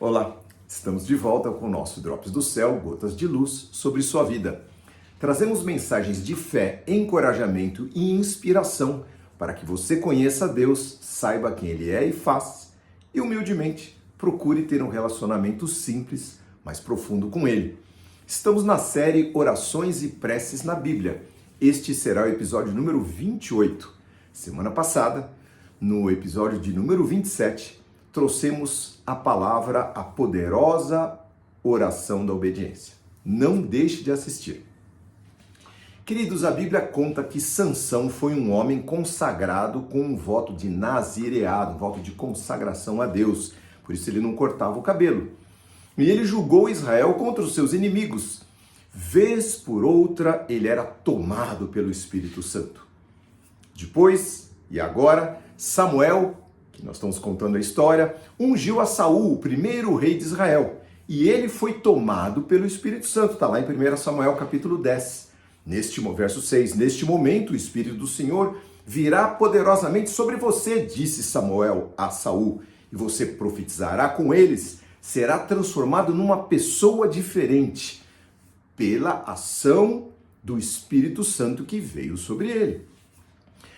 Olá, estamos de volta com o nosso Drops do Céu, gotas de luz sobre sua vida. Trazemos mensagens de fé, encorajamento e inspiração para que você conheça Deus, saiba quem Ele é e faz, e humildemente procure ter um relacionamento simples, mas profundo com Ele. Estamos na série Orações e Preces na Bíblia. Este será o episódio número 28. Semana passada, no episódio de número 27, trouxemos a palavra, a poderosa oração da obediência. Não deixe de assistir. Queridos, a Bíblia conta que Sansão foi um homem consagrado com um voto de nazireado, um voto de consagração a Deus. Por isso ele não cortava o cabelo. E ele julgou Israel contra os seus inimigos. Vez por outra, ele era tomado pelo Espírito Santo. Depois, e agora, Samuel, que nós estamos contando a história, ungiu a Saul, o primeiro rei de Israel. E ele foi tomado pelo Espírito Santo. Está lá em 1 Samuel capítulo 10. Verso 6, neste momento o Espírito do Senhor virá poderosamente sobre você, disse Samuel a Saul, e você profetizará com eles, será transformado numa pessoa diferente, pela ação do Espírito Santo que veio sobre ele.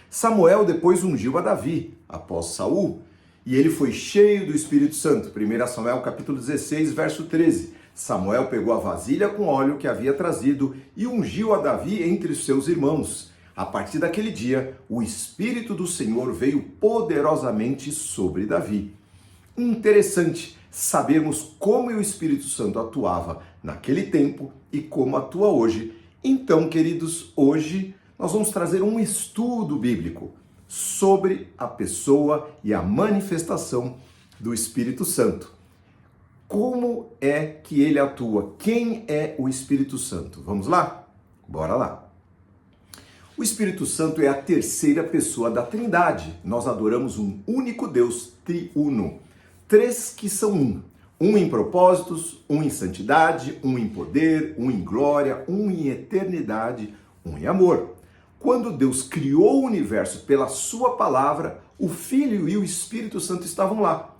Samuel depois ungiu a Davi, após Saul, e ele foi cheio do Espírito Santo. 1 Samuel capítulo 16, verso 13. Samuel pegou a vasilha com óleo que havia trazido e ungiu a Davi entre os seus irmãos. A partir daquele dia, o Espírito do Senhor veio poderosamente sobre Davi. Interessante sabermos como o Espírito Santo atuava naquele tempo e como atua hoje. Então, queridos, hoje nós vamos trazer um estudo bíblico sobre a pessoa e a manifestação do Espírito Santo. Como é que ele atua? Quem é o Espírito Santo? Vamos lá? Bora lá! O Espírito Santo é a terceira pessoa da Trindade. Nós adoramos um único Deus triuno. Três que são um. Um em propósitos, um em santidade, um em poder, um em glória, um em eternidade, um em amor. Quando Deus criou o universo pela sua palavra, o Filho e o Espírito Santo estavam lá.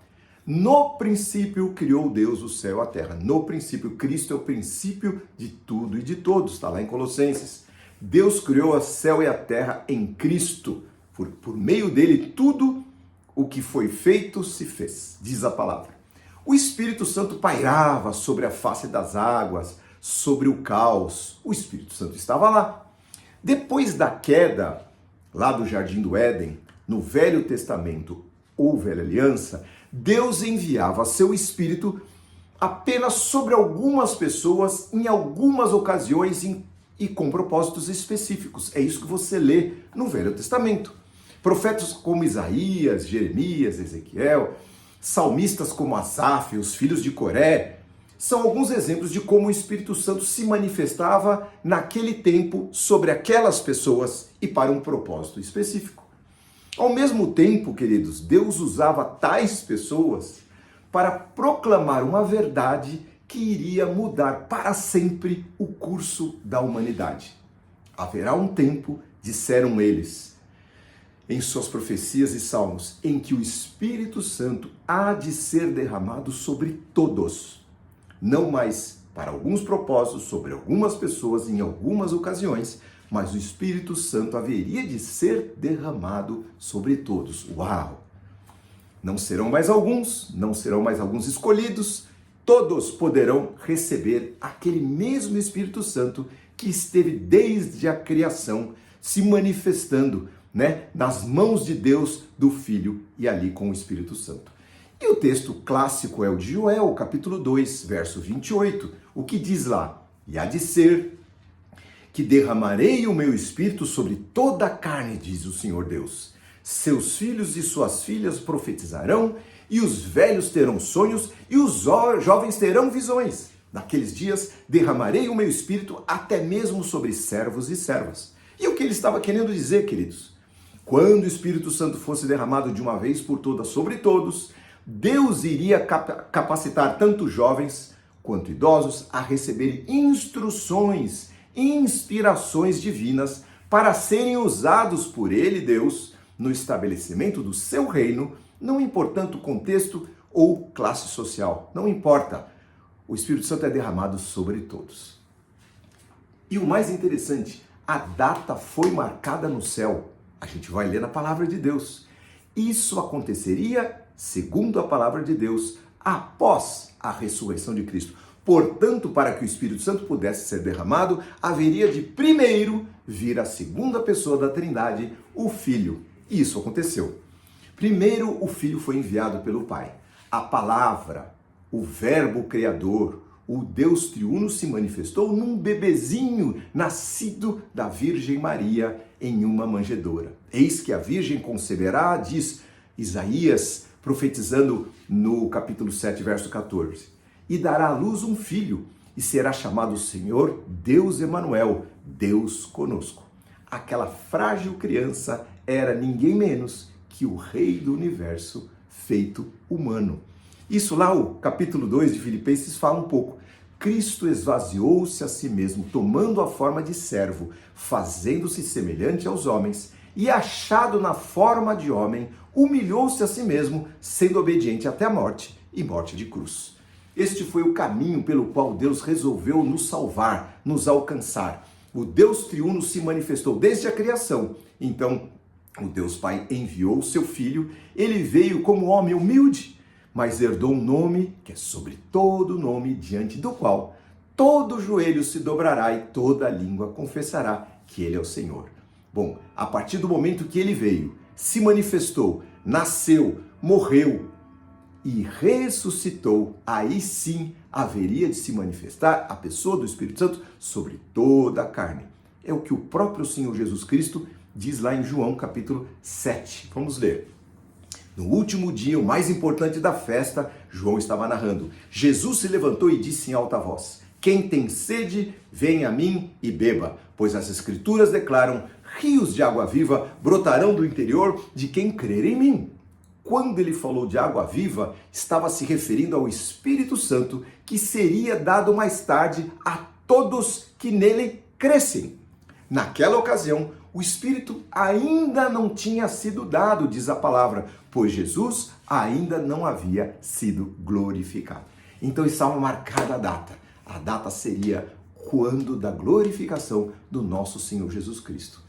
No princípio criou Deus o céu e a terra. No princípio, Cristo é o princípio de tudo e de todos. Está lá em Colossenses. Deus criou o céu e a terra em Cristo. Por meio dele, tudo o que foi feito se fez, diz a palavra. O Espírito Santo pairava sobre a face das águas, sobre o caos. O Espírito Santo estava lá. Depois da queda, lá do Jardim do Éden, no Velho Testamento ou Velha Aliança, Deus enviava seu Espírito apenas sobre algumas pessoas, em algumas ocasiões e com propósitos específicos. É isso que você lê no Velho Testamento. Profetas como Isaías, Jeremias, Ezequiel, salmistas como Asaf, os filhos de Coré, são alguns exemplos de como o Espírito Santo se manifestava naquele tempo sobre aquelas pessoas e para um propósito específico. Ao mesmo tempo, queridos, Deus usava tais pessoas para proclamar uma verdade que iria mudar para sempre o curso da humanidade. Haverá um tempo, disseram eles, em suas profecias e salmos, em que o Espírito Santo há de ser derramado sobre todos. Não mais para alguns propósitos, sobre algumas pessoas, em algumas ocasiões, mas o Espírito Santo haveria de ser derramado sobre todos. Uau! Não serão mais alguns escolhidos, todos poderão receber aquele mesmo Espírito Santo que esteve desde a criação se manifestando, nas mãos de Deus, do Filho e ali com o Espírito Santo. E o texto clássico é o de Joel, capítulo 2, verso 28, o que diz lá: e há de ser que derramarei o meu Espírito sobre toda a carne, diz o Senhor Deus. Seus filhos e suas filhas profetizarão, e os velhos terão sonhos, e os jovens terão visões. Naqueles dias derramarei o meu Espírito até mesmo sobre servos e servas. E o que ele estava querendo dizer, queridos? Quando o Espírito Santo fosse derramado de uma vez por todas sobre todos, Deus iria capacitar tanto jovens quanto idosos a receberem instruções, inspirações divinas para serem usados por ele, Deus, no estabelecimento do seu reino, não importando o contexto ou classe social, não importa. O Espírito Santo é derramado sobre todos. E o mais interessante, a data foi marcada no céu. A gente vai ler na palavra de Deus. Isso aconteceria, segundo a palavra de Deus, após a ressurreição de Cristo. Portanto, para que o Espírito Santo pudesse ser derramado, haveria de primeiro vir a segunda pessoa da Trindade, o Filho. E isso aconteceu. Primeiro, o Filho foi enviado pelo Pai. A palavra, o Verbo Criador, o Deus triuno se manifestou num bebezinho nascido da Virgem Maria em uma manjedoura. Eis que a Virgem conceberá, diz Isaías, profetizando no capítulo 7, verso 14. E dará à luz um filho, e será chamado Senhor Deus Emanuel, Deus conosco. Aquela frágil criança era ninguém menos que o Rei do Universo feito humano. Isso lá, o capítulo 2 de Filipenses fala um pouco. Cristo esvaziou-se a si mesmo, tomando a forma de servo, fazendo-se semelhante aos homens, e achado na forma de homem, humilhou-se a si mesmo, sendo obediente até a morte e morte de cruz. Este foi o caminho pelo qual Deus resolveu nos salvar, nos alcançar. O Deus triuno se manifestou desde a criação. Então, o Deus Pai enviou o seu Filho, ele veio como homem humilde, mas herdou um nome que é sobre todo nome, diante do qual todo joelho se dobrará e toda língua confessará que ele é o Senhor. Bom, a partir do momento que ele veio, se manifestou, nasceu, morreu e ressuscitou, aí sim haveria de se manifestar a pessoa do Espírito Santo sobre toda a carne. É o que o próprio Senhor Jesus Cristo diz lá em João capítulo 7. Vamos ler. No último dia, o mais importante da festa, João estava narrando. Jesus se levantou e disse em alta voz: quem tem sede, venha a mim e beba, pois as Escrituras declaram: rios de água viva brotarão do interior de quem crer em mim. Quando ele falou de água viva, estava se referindo ao Espírito Santo, que seria dado mais tarde a todos que nele crescem. Naquela ocasião, o Espírito ainda não tinha sido dado, diz a palavra, pois Jesus ainda não havia sido glorificado. Então estava marcada a data. A data seria quando da glorificação do nosso Senhor Jesus Cristo.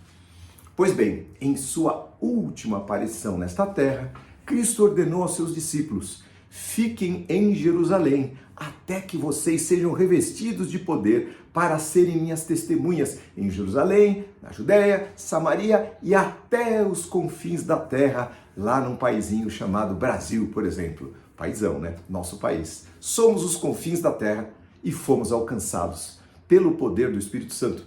Pois bem, em sua última aparição nesta terra, Cristo ordenou aos seus discípulos: fiquem em Jerusalém, até que vocês sejam revestidos de poder para serem minhas testemunhas em Jerusalém, na Judéia, Samaria e até os confins da terra, lá num paizinho chamado Brasil, por exemplo. Paizão, né? Nosso país. Somos os confins da terra e fomos alcançados pelo poder do Espírito Santo.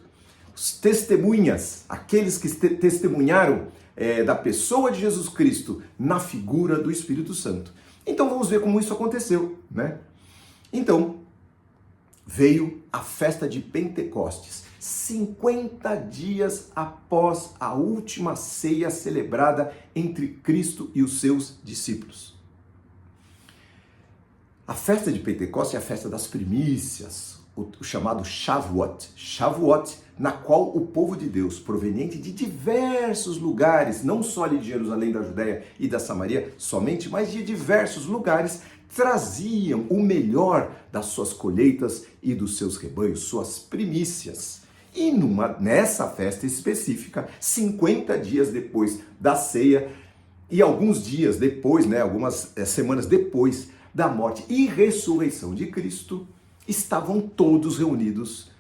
Os testemunhas, aqueles que testemunharam da pessoa de Jesus Cristo na figura do Espírito Santo. Então vamos ver como isso aconteceu, né? Então, veio a festa de Pentecostes, 50 dias após a última ceia celebrada entre Cristo e os seus discípulos. A festa de Pentecostes é a festa das primícias, o chamado Shavuot. Shavuot, na qual o povo de Deus, proveniente de diversos lugares, não só ali de Jerusalém, da Judéia e da Samaria somente, mas de diversos lugares, traziam o melhor das suas colheitas e dos seus rebanhos, suas primícias. E nessa festa específica, 50 dias depois da ceia e alguns dias depois, algumas semanas depois da morte e ressurreição de Cristo, estavam todos reunidos,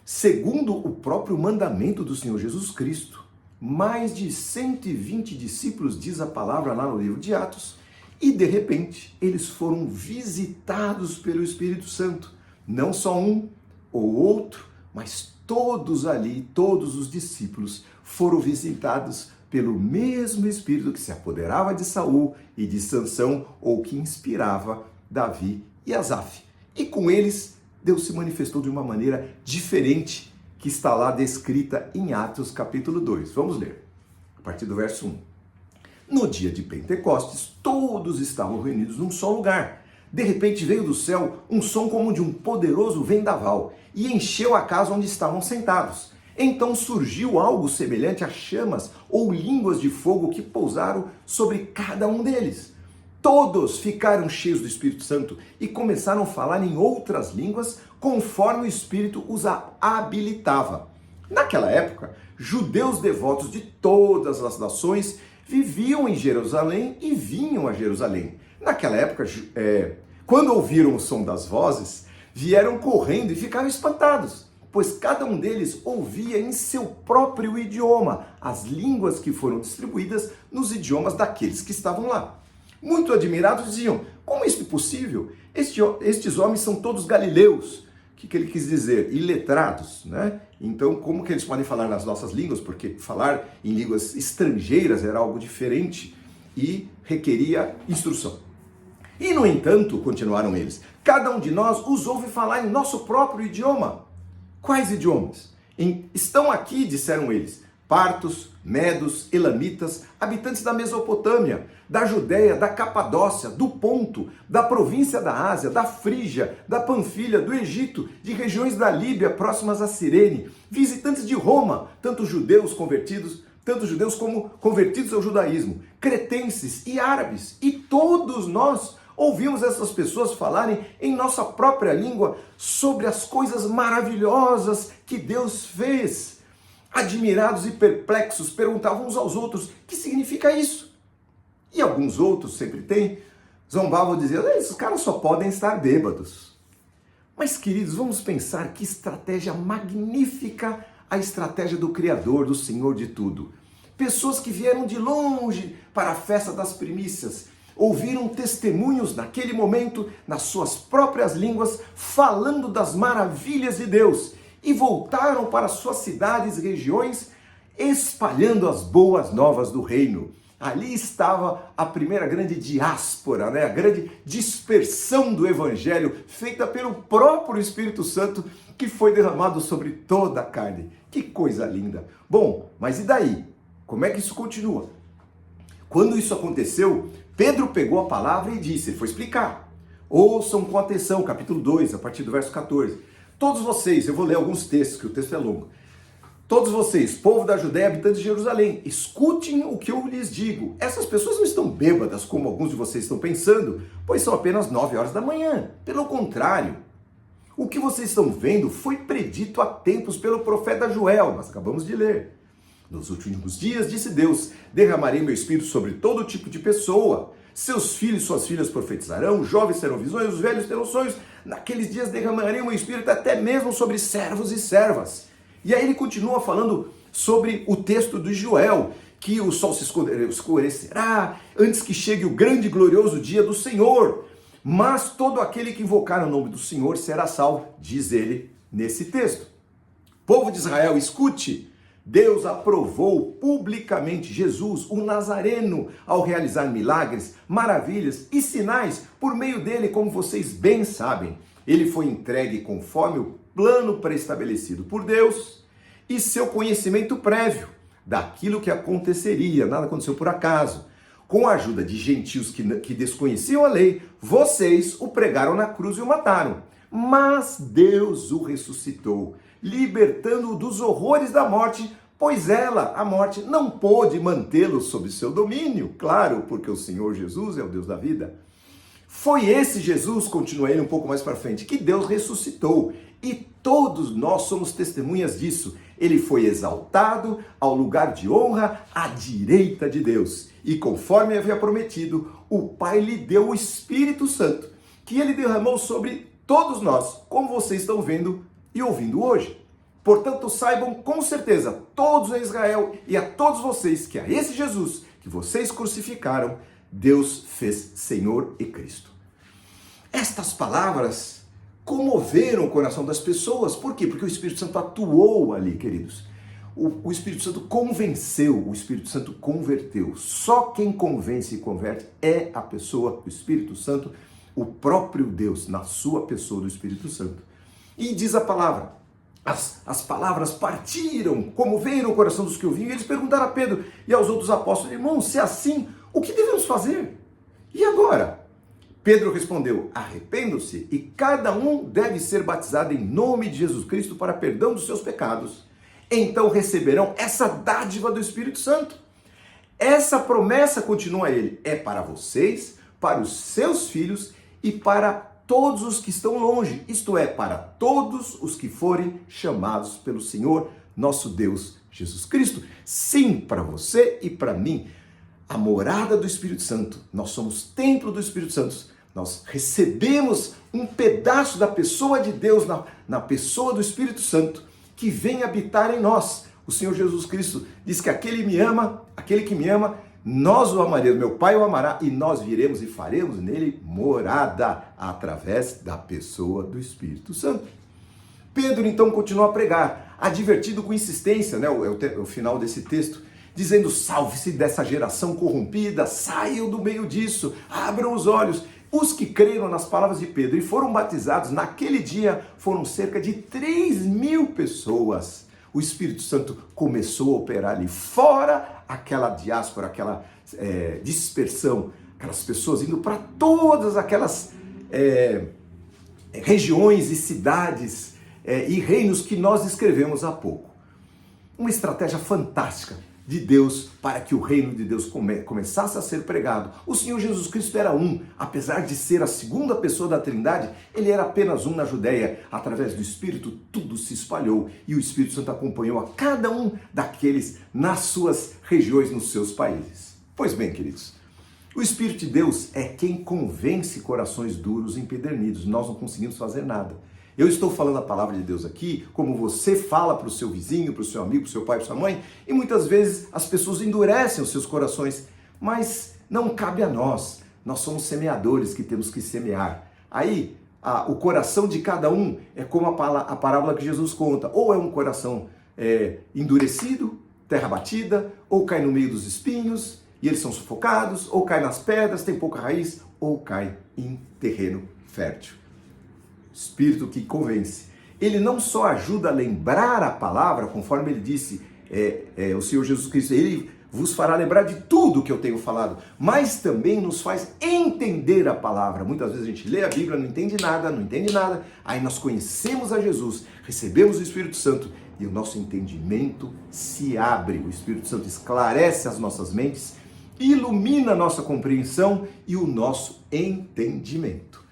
segundo o próprio mandamento do Senhor Jesus Cristo. Mais de 120 discípulos, diz a palavra lá no livro de Atos, e de repente eles foram visitados pelo Espírito Santo. Não só um ou outro, mas todos ali, todos os discípulos foram visitados pelo mesmo Espírito que se apoderava de Saul e de Sansão, ou que inspirava Davi e Asaf. E com eles, Deus se manifestou de uma maneira diferente, que está lá descrita em Atos capítulo 2. Vamos ler, a partir do verso 1. No dia de Pentecostes, todos estavam reunidos num só lugar. De repente veio do céu um som como de um poderoso vendaval e encheu a casa onde estavam sentados. Então surgiu algo semelhante a chamas ou línguas de fogo que pousaram sobre cada um deles. todos ficaram cheios do Espírito Santo e começaram a falar em outras línguas conforme o Espírito os habilitava. Naquela época, judeus devotos de todas as nações viviam em Jerusalém e vinham a Jerusalém. Naquela época, quando ouviram o som das vozes, vieram correndo e ficaram espantados, pois cada um deles ouvia em seu próprio idioma as línguas que foram distribuídas nos idiomas daqueles que estavam lá. Muito admirados diziam: como isso é possível? Estes homens são todos galileus. O que ele quis dizer? Iletrados, né? Então, como que eles podem falar nas nossas línguas? Porque falar em línguas estrangeiras era algo diferente e requeria instrução. E, no entanto, continuaram eles, cada um de nós os ouve falar em nosso próprio idioma. Quais idiomas? Estão aqui, disseram eles, partos, medos, elamitas, habitantes da Mesopotâmia, da Judéia, da Capadócia, do Ponto, da província da Ásia, da Frígia, da Panfilha, do Egito, de regiões da Líbia próximas a Cirene, visitantes de Roma, tanto judeus como convertidos ao judaísmo, cretenses e árabes, e todos nós ouvimos essas pessoas falarem em nossa própria língua sobre as coisas maravilhosas que Deus fez. Admirados e perplexos, perguntavam uns aos outros: o que significa isso? E alguns outros, sempre tem, zombavam dizendo: esses caras só podem estar bêbados. Mas, queridos, vamos pensar que estratégia magnífica a estratégia do Criador, do Senhor de tudo. Pessoas que vieram de longe para a festa das primícias, ouviram testemunhos naquele momento, nas suas próprias línguas, falando das maravilhas de Deus, e voltaram para suas cidades e regiões, espalhando as boas novas do reino. Ali estava a primeira grande diáspora, a grande dispersão do evangelho, feita pelo próprio Espírito Santo, que foi derramado sobre toda a carne. Que coisa linda! Bom, mas e daí? Como é que isso continua? Quando isso aconteceu, Pedro pegou a palavra e disse, ele foi explicar. Ouçam com atenção, capítulo 2, a partir do verso 14. Todos vocês, eu vou ler alguns textos, que o texto é longo. Todos vocês, povo da Judéia, habitantes de Jerusalém, escutem o que eu lhes digo. Essas pessoas não estão bêbadas, como alguns de vocês estão pensando, pois são apenas 9 horas da manhã. Pelo contrário, o que vocês estão vendo foi predito há tempos pelo profeta Joel, nós acabamos de ler. Nos últimos dias, disse Deus, derramarei meu espírito sobre todo tipo de pessoa. Seus filhos e suas filhas profetizarão, os jovens terão visões, os velhos terão sonhos. Naqueles dias derramarei o meu espírito até mesmo sobre servos e servas. E aí ele continua falando sobre o texto de Joel, que o sol se escurecerá antes que chegue o grande e glorioso dia do Senhor. Mas todo aquele que invocar o nome do Senhor será salvo, diz ele nesse texto. Povo de Israel, escute. Deus aprovou publicamente Jesus, o Nazareno, ao realizar milagres, maravilhas e sinais por meio dele, como vocês bem sabem. Ele foi entregue conforme o plano pré-estabelecido por Deus e seu conhecimento prévio daquilo que aconteceria, nada aconteceu por acaso. Com a ajuda de gentios que desconheciam a lei, vocês o pregaram na cruz e o mataram. Mas Deus o ressuscitou, libertando-o dos horrores da morte, pois ela, a morte, não pôde mantê-lo sob seu domínio. Claro, porque o Senhor Jesus é o Deus da vida. Foi esse Jesus, continua ele um pouco mais para frente, que Deus ressuscitou. E todos nós somos testemunhas disso. Ele foi exaltado ao lugar de honra à direita de Deus. E conforme havia prometido, o Pai lhe deu o Espírito Santo, que ele derramou sobre todos nós, como vocês estão vendo e ouvindo hoje. Portanto, saibam com certeza, todos em Israel e a todos vocês, que a esse Jesus que vocês crucificaram, Deus fez Senhor e Cristo. Estas palavras comoveram o coração das pessoas. Por quê? Porque o Espírito Santo atuou ali, queridos. O Espírito Santo convenceu, o Espírito Santo converteu. Só quem convence e converte é a pessoa, o Espírito Santo, o próprio Deus, na sua pessoa do Espírito Santo. E diz a palavra, as palavras partiram, comoveram o coração dos que ouviam, e eles perguntaram a Pedro e aos outros apóstolos, irmãos, se é assim, o que devemos fazer? E agora? Pedro respondeu, arrependam-se e cada um deve ser batizado em nome de Jesus Cristo para perdão dos seus pecados. Então receberão essa dádiva do Espírito Santo. Essa promessa, continua ele, é para vocês, para os seus filhos e para todos os que estão longe, isto é, para todos os que forem chamados pelo Senhor, nosso Deus, Jesus Cristo. Sim, para você e para mim, a morada do Espírito Santo, nós somos templo do Espírito Santo, nós recebemos um pedaço da pessoa de Deus na pessoa do Espírito Santo, que vem habitar em nós. O Senhor Jesus Cristo diz que aquele que me ama, nós o amaremos, meu Pai o amará, e nós viremos e faremos nele morada, através da pessoa do Espírito Santo. Pedro então continua a pregar, advertido com insistência, né, o final desse texto, dizendo: salve-se dessa geração corrompida, saiam do meio disso, abram os olhos. Os que creram nas palavras de Pedro e foram batizados naquele dia foram cerca de 3.000 pessoas. O Espírito Santo começou a operar ali, fora aquela diáspora, aquela dispersão, aquelas pessoas indo para todas aquelas regiões e cidades e reinos que nós escrevemos há pouco. Uma estratégia fantástica de Deus para que o reino de Deus começasse a ser pregado. O Senhor Jesus Cristo era um, apesar de ser a segunda pessoa da Trindade, ele era apenas um na Judéia. Através do Espírito, tudo se espalhou e o Espírito Santo acompanhou a cada um daqueles nas suas regiões, nos seus países. Pois bem, queridos, o Espírito de Deus é quem convence corações duros e empedernidos. Nós não conseguimos fazer nada. Eu estou falando a palavra de Deus aqui, como você fala para o seu vizinho, para o seu amigo, para o seu pai, para a sua mãe, e muitas vezes as pessoas endurecem os seus corações, mas não cabe a nós. Nós somos semeadores que temos que semear. Aí, o coração de cada um é como a parábola que Jesus conta, ou é um coração endurecido, terra batida, ou cai no meio dos espinhos, e eles são sufocados, ou cai nas pedras, tem pouca raiz, ou cai em terreno fértil. Espírito que convence. Ele não só ajuda a lembrar a palavra, conforme ele disse, o Senhor Jesus Cristo, ele vos fará lembrar de tudo que eu tenho falado, mas também nos faz entender a palavra. Muitas vezes a gente lê a Bíblia, não entende nada, aí nós conhecemos a Jesus, recebemos o Espírito Santo e o nosso entendimento se abre. O Espírito Santo esclarece as nossas mentes, ilumina a nossa compreensão e o nosso entendimento.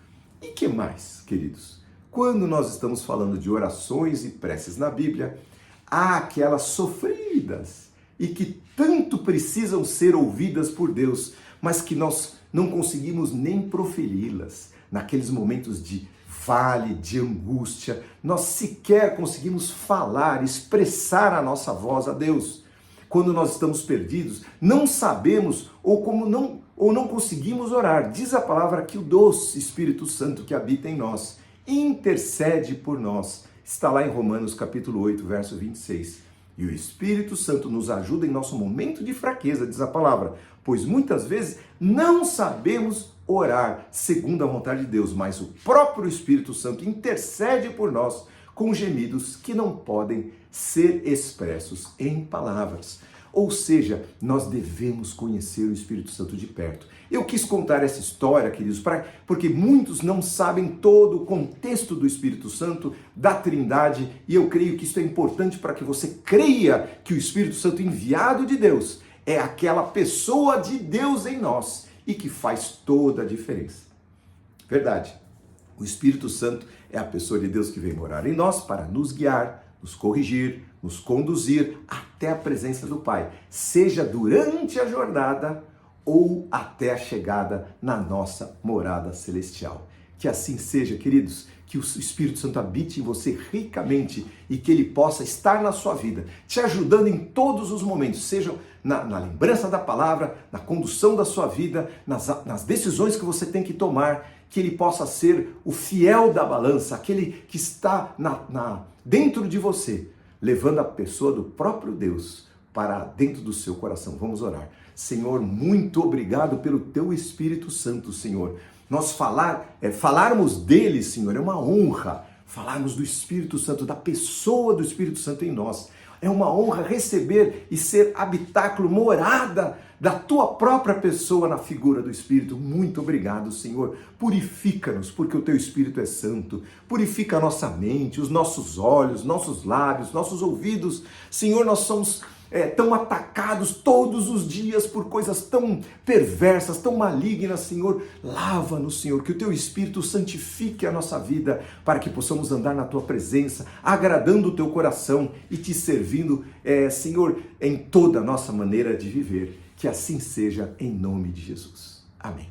E que mais, queridos? Quando nós estamos falando de orações e preces na Bíblia, há aquelas sofridas e que tanto precisam ser ouvidas por Deus, mas que nós não conseguimos nem proferi-las. Naqueles momentos de vale, de angústia, nós sequer conseguimos falar, expressar a nossa voz a Deus. Quando nós estamos perdidos, não sabemos ou não conseguimos orar. Diz a palavra que o doce Espírito Santo que habita em nós intercede por nós. Está lá em Romanos capítulo 8, verso 26. E o Espírito Santo nos ajuda em nosso momento de fraqueza, diz a palavra, pois muitas vezes não sabemos orar segundo a vontade de Deus, mas o próprio Espírito Santo intercede por nós com gemidos que não podem ser expressos em palavras. Ou seja, nós devemos conhecer o Espírito Santo de perto. Eu quis contar essa história, queridos, porque muitos não sabem todo o contexto do Espírito Santo, da Trindade, e eu creio que isso é importante para que você creia que o Espírito Santo enviado de Deus é aquela pessoa de Deus em nós e que faz toda a diferença. Verdade. O Espírito Santo é a pessoa de Deus que vem morar em nós para nos guiar, nos corrigir, nos conduzir até a presença do Pai, seja durante a jornada ou até a chegada na nossa morada celestial. Que assim seja, queridos, que o Espírito Santo habite em você ricamente e que ele possa estar na sua vida, te ajudando em todos os momentos, sejam na lembrança da palavra, na condução da sua vida, nas decisões que você tem que tomar, que ele possa ser o fiel da balança, aquele que está dentro de você, levando a pessoa do próprio Deus para dentro do seu coração. Vamos orar. Senhor, muito obrigado pelo teu Espírito Santo, Senhor. Nós falarmos dele, Senhor, é uma honra. Falarmos do Espírito Santo, da pessoa do Espírito Santo em nós. É uma honra receber e ser habitáculo, morada da tua própria pessoa na figura do Espírito. Muito obrigado, Senhor. Purifica-nos, porque o teu Espírito é santo. Purifica a nossa mente, os nossos olhos, nossos lábios, nossos ouvidos. Senhor, nós somos tão atacados todos os dias por coisas tão perversas, tão malignas, Senhor. Lava-nos, Senhor, que o Teu Espírito santifique a nossa vida para que possamos andar na Tua presença, agradando o Teu coração e Te servindo, Senhor, em toda a nossa maneira de viver. Que assim seja, em nome de Jesus. Amém.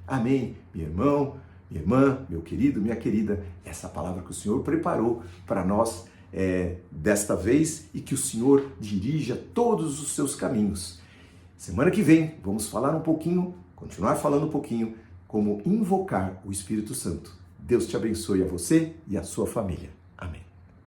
Amém, meu irmão, minha irmã, meu querido, minha querida, essa palavra que o Senhor preparou para nós desta vez e que o Senhor dirija todos os seus caminhos. Semana que vem vamos falar um pouquinho, continuar falando um pouquinho, como invocar o Espírito Santo. Deus te abençoe a você e a sua família.